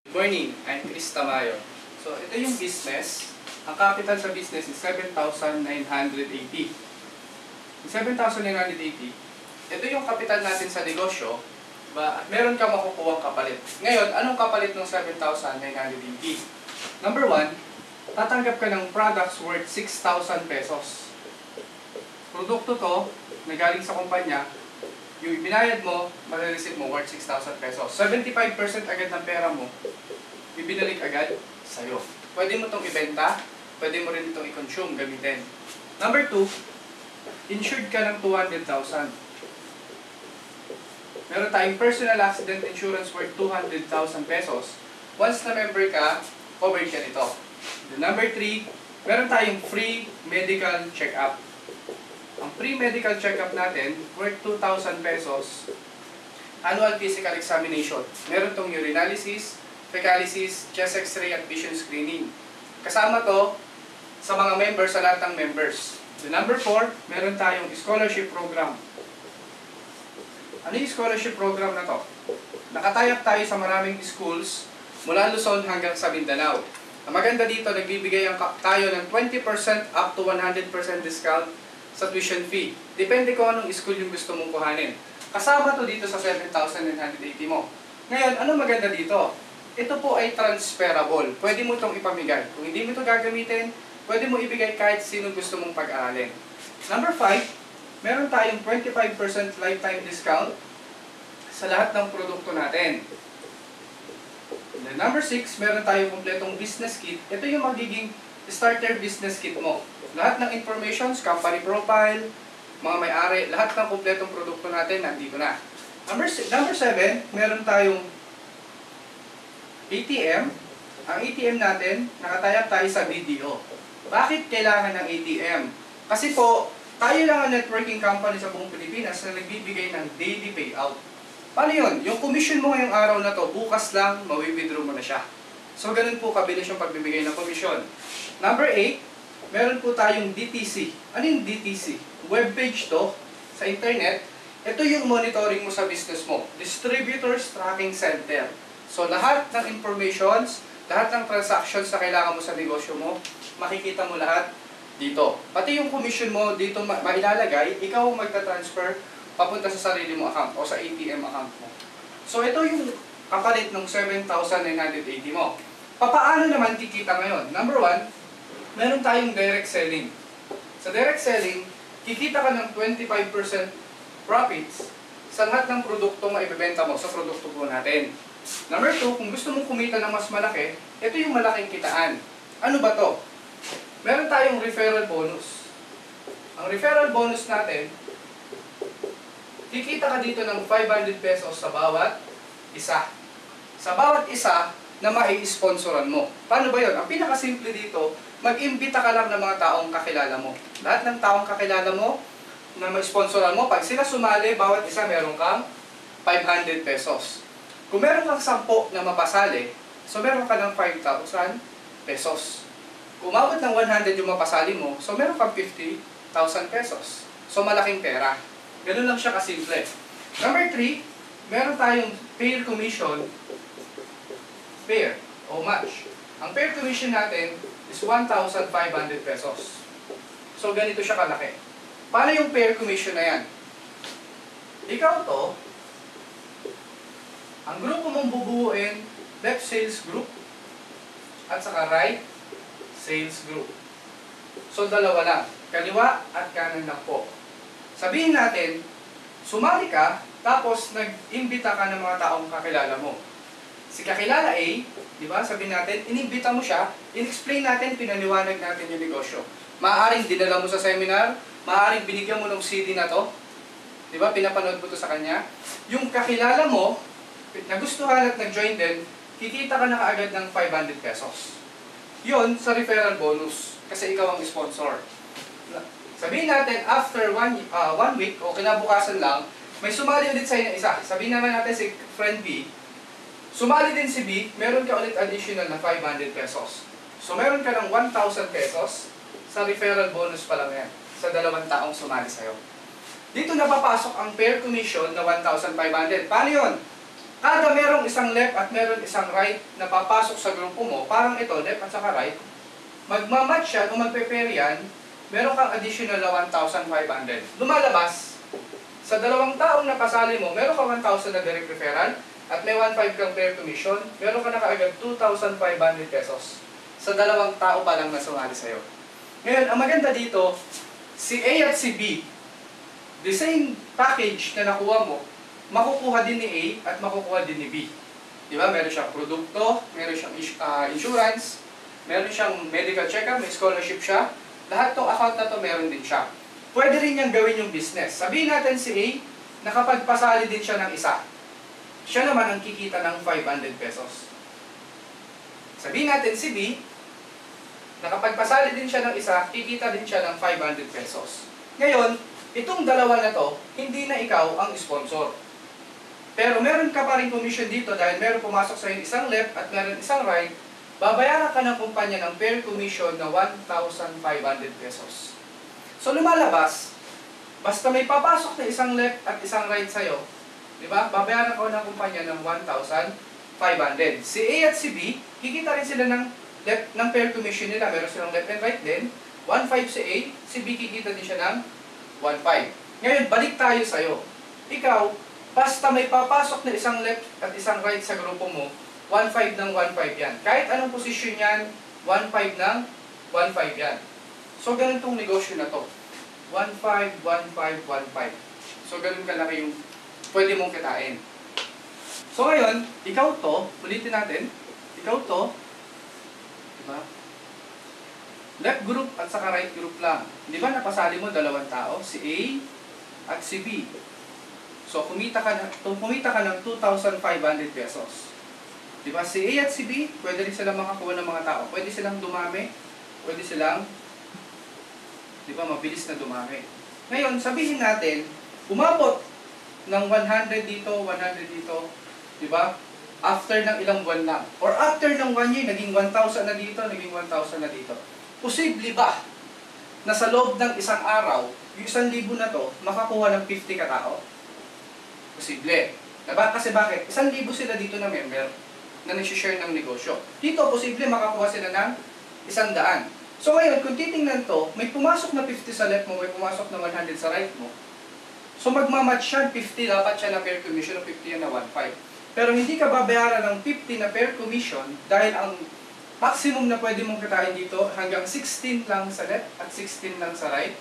Good morning, I'm Chris Tamayo. So, ito yung business. Ang capital sa business is 7,980. Yung 7,980, ito yung capital natin sa negosyo. Meron ka makukuhang kapalit. Ngayon, anong kapalit ng 7,980? Number 1, tatanggap ka ng products worth 6,000 pesos. Produkto to, na galing sa kumpanya, yung ibinayad mo, marireceive mo worth 6,000 pesos. 75% agad ng pera mo, ibinalik agad sa'yo. Pwede mo itong ibenta, pwede mo rin itong i-consume, gamitin. Number 2, insured ka ng 200,000. Meron tayong personal accident insurance worth 200,000 pesos. Once na member ka, covered ka nito. Number 3, meron tayong free medical check-up. Ang free medical check-up natin, worth 2,000 pesos, annual physical examination. Meron tong urinalysis, fecalysis, chest x-ray at vision screening. Kasama to sa mga members, sa lahat ng members. Number 4, meron tayong scholarship program. Ano yung scholarship program na to? Nakatayap tayo sa maraming schools mula Luzon hanggang sa Mindanao. Ang maganda dito, nagbibigay tayo ng 20% up to 100% discount sa tuition fee. Depende kung anong school yung gusto mong kuhanin. Kasama to dito sa 7,980 mo. Ngayon, ano maganda dito? Ito po ay transferable. Pwede mo itong ipamigay. Kung hindi mo ito gagamitin, pwede mo ibigay kahit sino gusto mong pag-aralin. Number 5, meron tayong 25% lifetime discount sa lahat ng produkto natin. And then number 6, meron tayong kompletong business kit. Ito yung magiging starter business kit mo. Lahat ng informations, company profile, mga may-ari, lahat ng kompletong produkto natin nandito na. Number 7, meron tayong ATM. Ang ATM natin, nakatayap tayo sa BDO. Bakit kailangan ng ATM? Kasi po, tayo lang ang networking company sa buong Pilipinas na nagbibigay ng daily payout. Paano yun? Yung commission mo ngayong araw na to, bukas lang, mawi-withdraw mo na siya. So, ganun po kabilis yung pagbibigay ng commission. Number 8, meron po tayong DTC. Ano yung DTC? Webpage to, sa internet. Ito yung monitoring mo sa business mo. Distributors Tracking Center. So, lahat ng informations, lahat ng transactions na kailangan mo sa negosyo mo, makikita mo lahat dito. Pati yung commission mo dito mailalagay, ikaw ang magta-transfer papunta sa sarili mo account o sa ATM account mo. So, ito yung kapalit ng 7,980 mo. Paano naman kikita ngayon? Number 1, meron tayong direct selling. Sa direct selling, kikita ka ng 25% profits sa lahat ng produkto maibibenta mo sa produkto po natin. Number 2, kung gusto mong kumita ng mas malaki, ito yung malaking kitaan. Ano ba to? Meron tayong referral bonus. Ang referral bonus natin, kikita ka dito ng 500 pesos sa bawat isa. Sa bawat isa na mai-sponsoran mo. Paano ba yun? Ang pinakasimple dito, mag-imbita ka lang ng mga taong kakilala mo. Lahat ng taong kakilala mo na ma-sponsoran mo, pag sila sumali, bawat isa meron kang 500 pesos. Kung meron kang 10 na mapasali, so meron ka ng 5,000 pesos. Kung umabot ng 100 yung mapasali mo, so meron kang 50,000 pesos. So malaking pera. Ganun lang siya kasimple. Number 3, meron tayong pair commission, pair o match. Ang pair commission natin is 1,500 pesos. So ganito siya kalaki. Paano yung pair commission na yan? Ikaw to, ang grupo mong bubuuin, left sales group at saka right sales group. So dalawa lang, kaliwa at kanan lang po. Sabihin natin, sumali ka, tapos nag-imbita ka ng mga taong kakilala mo. Si kakilala A, di ba, sabihin natin, inimbita mo siya, in-explain natin, pinaliwanag natin yung negosyo. Maaaring dinala mo sa seminar, maaaring binigyan mo ng CD na to, di ba, pinapanood mo to sa kanya. Yung kakilala mo, nagustuhan at nag-join din, kikita ka na kaagad ng 500 pesos. Yun sa referral bonus, kasi ikaw ang sponsor. Sabihin natin, after one week o kinabukasan lang, may sumali ulit sa'yo na isa. Sabihin naman natin si friend B, sumali din si B, meron ka ulit additional na 500 pesos. So meron ka ng 1,000 pesos sa referral bonus pa lang yan, sa dalawang taong sumali sa'yo. Dito napapasok ang pair commission na 1,500. Paano yun? Kada merong isang left at meron isang right na papasok sa grupo mo, parang ito, left at saka right, magmamatch yan o magpe-pair yan, meron kang additional na 1,500. Lumalabas, sa dalawang taong napasali mo, meron ka 1,000 na direct referral at may 1,500 kang pair commission, meron ka na kaagad 2,500 pesos sa dalawang tao pa lang na sumali sa'yo. Ngayon, ang maganda dito, si A at si B, the same package na nakuha mo, makukuha din ni A at makukuha din ni B. Di ba? Meron siyang produkto, meron siyang insurance, meron siyang medical check-up, may scholarship siya. Lahat ng account na to meron din siya. Pwede rin niyang gawin yung business. Sabihin natin si A, nakapagpasali din siya ng isa. Siya naman ang kikita ng 500 pesos. Sabihin natin si B, nakapagpasali din siya ng isa, kikita din siya ng 500 pesos. Ngayon, itong dalawa na to, hindi na ikaw ang sponsor. Pero meron ka pa rin commission dito dahil meron pumasok sa isang left at meron isang right, babayaran ka ng kumpanya ng pair commission na 1,500 pesos. So lumalabas, basta may papasok na isang left at isang right sa'yo, di ba? Babayaran ka ng kumpanya ng 1,500. Si A at si B, kikita rin sila ng pair commission nila. Meron silang left and right din. 1,500 si A, si B kikita din siya ng 1,500. Ngayon, balik tayo sa'yo. Ikaw, basta may papasok na isang left at isang right sa grupo mo, 1,500 ng 1,500 yan. Kahit anong posisyon yan, 1,500 ng 1,500 yan. So, ganun tong negosyo na to. 1,500, 1,500, 1,500. So, ganun kalaki yung pwede mong kitain. So, ngayon, ikaw to, ulitin natin, ikaw to, diba? Left group at saka right group lang. Di ba napasali mo dalawang tao, si A at si B. So, kumita ka ng 2,500 pesos. Diba? Si A at si B, pwede rin silang makakuha ng mga tao. Pwede silang dumami, pwede silang, diba, mabilis na dumami. Ngayon, sabihin natin, umabot ng 100 dito, 100 dito, diba? After ng ilang buwan lang. Or after ng 1 year, naging 1,000 na dito, naging 1,000 na dito. Posible ba na sa loob ng isang araw, yung 1,000 na to, makakuha ng 50 katao? Posible. Diba? Kasi bakit? 1,000 sila dito na member na nag-share ng negosyo. Dito, posible makakuha sila ng 100. So ngayon, kung titingnan to, may pumasok na 50 sa left mo, may pumasok na 100 sa right mo. So magmamatch yan, 50 dapat siya na pair commission, 50 yan na 1,500. Pero hindi ka babayaran ng 50 na pair commission dahil ang maximum na pwede mong kitain dito hanggang 16 lang sa left at 16 lang sa right.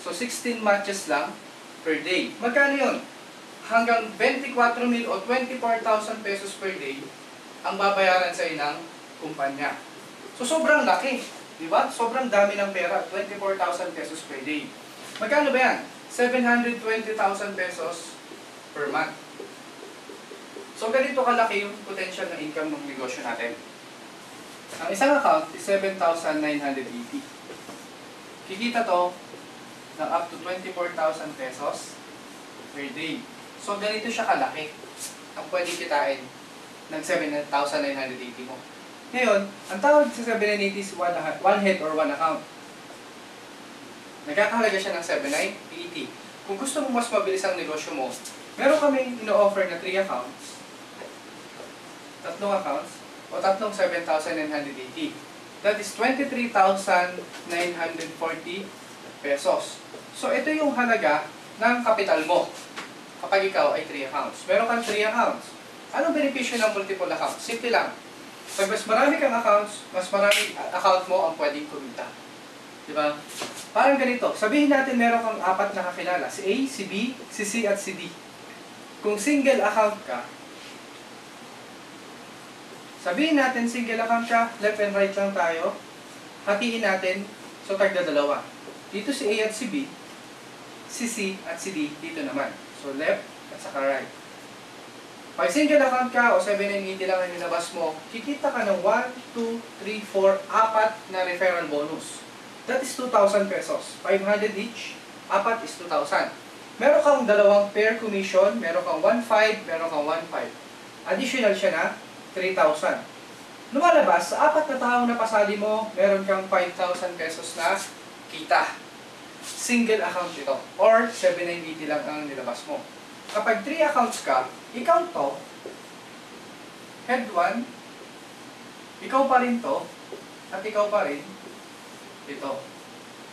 So 16 matches lang per day. Magkano yun? Hanggang 24,000 o 24,000 pesos per day ang babayaran sa inang kumpanya. So sobrang laki, di ba? Sobrang dami ng pera, 24,000 pesos per day. Magkano ba yan? 720,000 pesos per month. So ganito kalaki yung potential na income ng negosyo natin. Ang isang account is 7,980. Kikita to ng up to 24,000 pesos per day. So, ganito siya kalaki ang pwede kitain ng 7,980 mo. Ngayon, ang tawag sa 7,980 is one head or one account. Nagkakahalaga siya ng 7,980. Kung gusto mo mas mabilis ang negosyo mo, meron kami ino-offer na 3 accounts, 3 accounts, o 7,980. That is 23,940 pesos. So, ito yung halaga ng kapital mo kapag ikaw ay 3 accounts. Meron kang 3 accounts. Anong benepisyo ng multiple accounts? Simple lang. Pag mas marami kang accounts, mas marami account mo ang pwedeng kumita. Diba? Parang ganito. Sabihin natin meron kang 4 na kakilala. Si A, si B, si C, at si D. Kung single account ka, sabihin natin single account ka, left and right lang tayo, hatiin natin, so tagda-2. Dito si A at si B, si C at si D, dito naman. So left at saka right. Pag single account ka o 7,980 lang ang nilabas mo, kikita ka ng 1, 2, 3, 4, 4 na referral bonus. That is 2,000 pesos. 500 each, 4 is 2,000. Meron kang 2 pair commission, meron kang 1,500, meron kang 1,500. Additional siya na 3,000. Lumalabas, sa 4 na taong napasali mo, meron kang 5,000 pesos na kita. Single account ito. Or 7,980 lang ang nilabas mo. Kapag 3 accounts ka, ikaw to, head 1, ikaw pa rin to, at ikaw pa rin ito.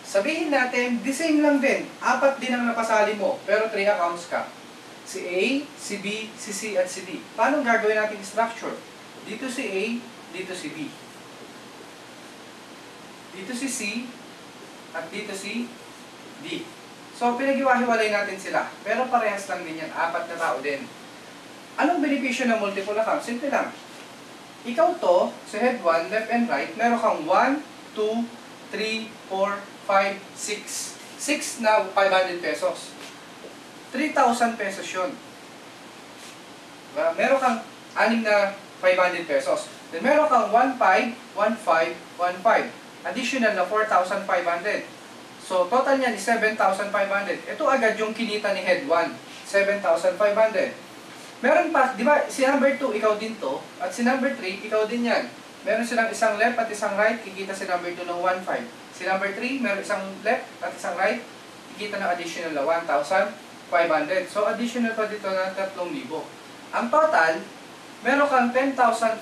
Sabihin natin, the same lang din. 4 din ang napasali mo, pero 3 accounts ka. Si A, si B, si C, at si D. Paano gagawin natin structure? Dito si A, dito si B. Dito si C, at dito si D. So, pinag-iwahiwalay natin sila. Pero parehas lang din yan. 4 na tao din. Anong benepisyo ng multiple account? Simple lang. Ikaw to, sa head 1, left and right, meron kang 1, 2, 3, 4, 5, 6. 6 na 500 pesos. 3,000 pesos yun. Diba? Meron kang 6 na 500 pesos. Then meron kang 1,500, 1,500, 1,500. Additional na 4,500. So, total niyan is 7,500. Ito agad yung kinita ni head 1. 7,500. Meron pa, di ba, si number 2, ikaw din to. At si number 3, ikaw din yan. Meron silang isang left at isang right, kikita si number 2 ng 1,500. Si number 3, meron isang left at isang right, kikita ng additional na 1,500. So, additional pa dito na 3,000. Ang total, meron kang 10,500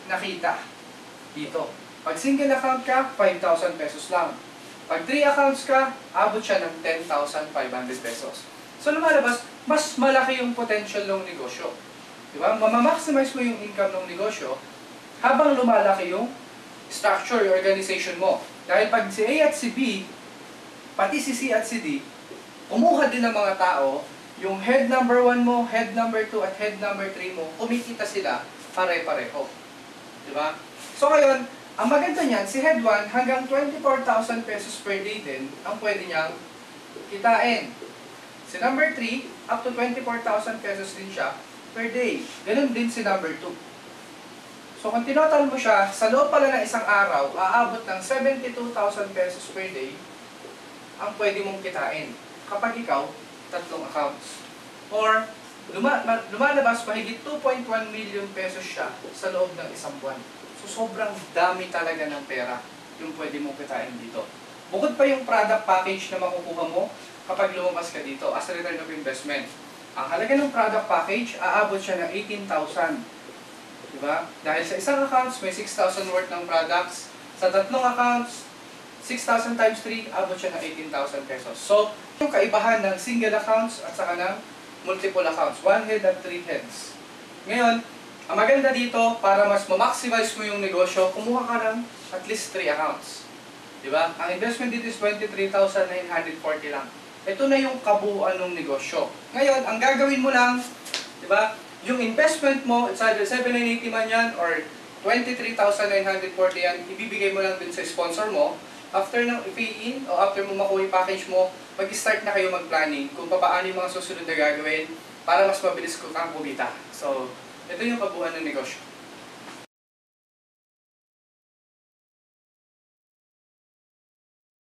nakita dito. Pag single account ka, 5,000 pesos lang. Pag 3 accounts ka, abot siya ng 10,500 pesos. So, lumalabas, mas malaki yung potential ng negosyo. Diba? Mamamaximize mo yung income ng negosyo habang lumalaki yung structure, yung organization mo. Dahil pag si A at si B, pati si C at si D, kumuha din ng mga tao, yung head number 1 mo, head number 2, at head number 3 mo, kumikita sila pare-pareho. Diba? So ngayon, ang maganda niyan, si head 1 hanggang 24,000 pesos per day din ang pwede niyang kitain. Si number 3, up to 24,000 pesos din siya per day. Ganun din si number 2. So kung tinotal mo siya, sa loob pala ng isang araw, aabot ng 72,000 pesos per day ang pwede mong kitain kapag ikaw 3 accounts. Or lumalabas mahigit 2.1 million pesos siya sa loob ng isang buwan. So sobrang dami talaga ng pera yung pwede mong kitain dito. Bukod pa yung product package na makukuha mo kapag lumabas ka dito as a return of investment. Ang halaga ng product package, aabot siya ng 18,000. Diba? Dahil sa isang accounts, may 6,000 worth ng products. Sa 3 accounts, 6,000 times 3, abot siya ng 18,000 pesos. So, yung kaibahan ng single accounts at saka ng multiple accounts. 1 head at 3 heads. Ngayon, ang maganda dito, para mas ma-maximize mo yung negosyo, kumuha ka ng at least 3 accounts. Diba? Ang investment dito is 23,940 lang. Ito na yung kabuuan ng negosyo. Ngayon, ang gagawin mo lang, diba? Yung investment mo, it's either 7,980 man yan or 23,940 yan, ibibigay mo lang din sa sponsor mo. After ng i-pay-in o after mo makuha yung package mo, mag-start na kayo mag-planning kung paano yung mga susunod na gagawin para mas mabilis kang kumita. So, ito yung kabuuan ng negosyo.